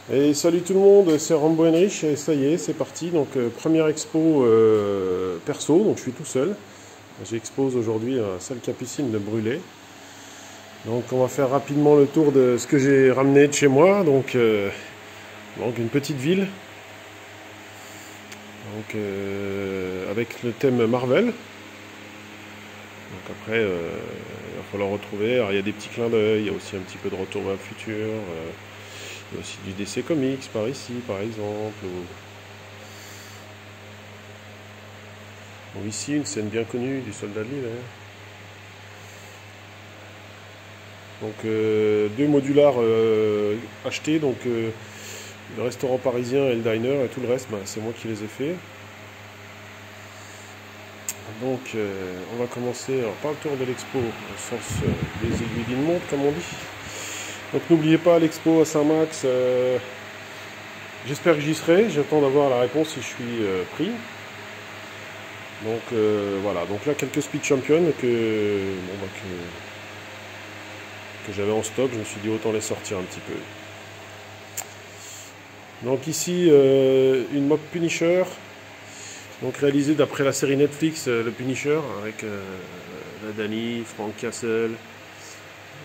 Et salut tout le monde, c'est Rambo Henrich et ça y est, c'est parti. Donc première expo perso, donc je suis tout seul. J'expose aujourd'hui à la salle Capucine de Brûlé. Donc on va faire rapidement le tour de ce que j'ai ramené de chez moi. Donc une petite ville. Donc avec le thème Marvel. Donc après il va falloir retrouver. Alors il y a des petits clins d'œil, il y a aussi un petit peu de Retour vers le futur. Il y a aussi du DC Comics par ici, par exemple. Ou ici, une scène bien connue du Soldat de l'hiver. Donc deux modulars achetés, donc le restaurant parisien et le diner, et tout le reste, c'est moi qui les ai fait. Donc on va commencer, alors pas le tour de l'expo, au sens des aiguilles d'une montre, comme on dit. Donc n'oubliez pas l'expo à Saint-Max, j'espère que j'y serai, j'attends d'avoir la réponse si je suis pris. Donc voilà, donc là quelques Speed Champions que j'avais en stock, je me suis dit autant les sortir un petit peu. Donc ici une mop Punisher, donc réalisée d'après la série Netflix le Punisher, avec la Dani, Frank Castle,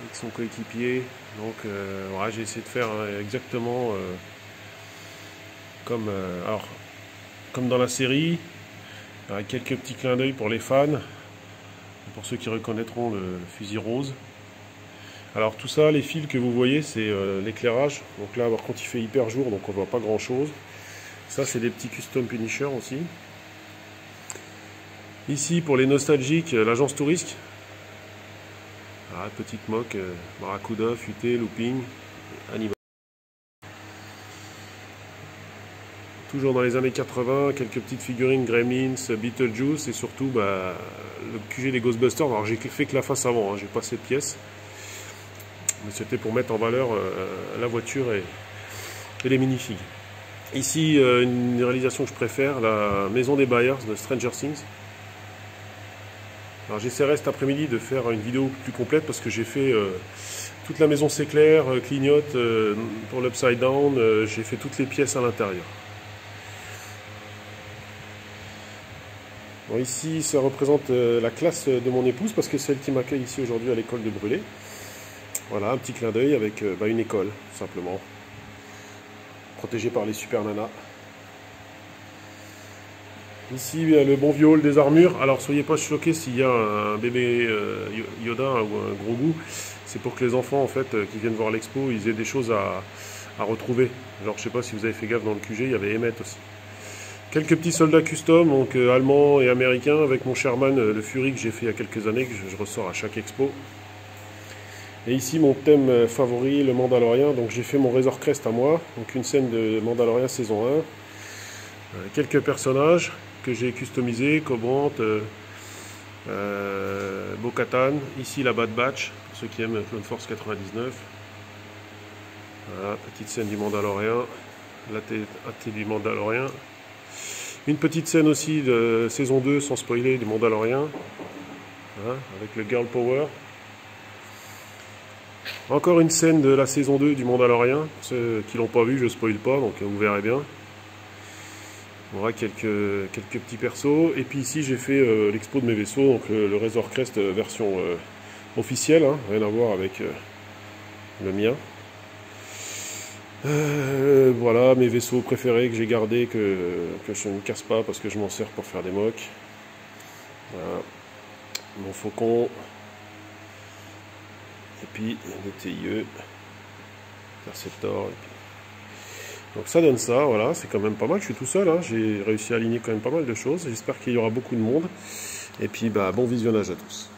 avec son coéquipier. Donc voilà, j'ai essayé de faire exactement comme dans la série, avec quelques petits clins d'œil pour les fans, pour ceux qui reconnaîtront le fusil rose. Alors tout ça, les fils que vous voyez, c'est l'éclairage. Donc là, par contre, il fait hyper jour, donc on voit pas grand chose. Ça, c'est des petits custom Punisher aussi. Ici, pour les nostalgiques, l'agence Touriste. Ah, petite moque, Barracuda, Futé, Looping, Hannibal. Toujours dans les années 80, quelques petites figurines Gremlins, Beetlejuice et surtout le QG des Ghostbusters. Alors j'ai fait que la face avant, j'ai pas cette pièce. Mais c'était pour mettre en valeur la voiture et les minifigs. Ici, une réalisation que je préfère, la Maison des Byers de Stranger Things. Alors j'essaierai cet après-midi de faire une vidéo plus complète parce que j'ai fait toute la maison s'éclaire, clignote pour l'Upside Down, j'ai fait toutes les pièces à l'intérieur. Bon, ici ça représente la classe de mon épouse parce que c'est elle qui m'accueille ici aujourd'hui à l'école de Brûlé. Voilà, un petit clin d'œil avec une école, tout simplement, protégée par les super nanas. Ici, le bon vieux hall des armures. Alors, soyez pas choqués s'il y a un bébé Yoda ou un gros goût. C'est pour que les enfants, en fait, qui viennent voir l'expo, ils aient des choses à retrouver. Alors, je sais pas si vous avez fait gaffe dans le QG, il y avait Emmett aussi. Quelques petits soldats custom, donc allemands et américains, avec mon Sherman, le Fury que j'ai fait il y a quelques années, que je ressors à chaque expo. Et ici, mon thème favori, le Mandalorien. Donc, j'ai fait mon Razor Crest à moi. Donc, une scène de Mandalorien saison 1. Quelques personnages que j'ai customisé, Cobrant, Bo-Katan, ici la Bad Batch, pour ceux qui aiment Clone Force 99. Voilà, petite scène du Mandalorien, la tête du Mandalorien. Une petite scène aussi de saison 2, sans spoiler, du Mandalorien, voilà, avec le Girl Power. Encore une scène de la saison 2 du Mandalorien, pour ceux qui l'ont pas vu, je spoil pas, donc vous verrez bien. Voilà, quelques petits persos. Et puis ici j'ai fait l'expo de mes vaisseaux, donc le Razor Crest version officielle, hein, rien à voir avec le mien. Voilà mes vaisseaux préférés que j'ai gardés, que je ne casse pas parce que je m'en sers pour faire des mocks. Voilà. Mon Faucon. Et puis le TIE, Perceptor. Et puis... Donc ça donne ça, voilà, c'est quand même pas mal, je suis tout seul, hein, j'ai réussi à aligner quand même pas mal de choses, j'espère qu'il y aura beaucoup de monde, et puis bon visionnage à tous.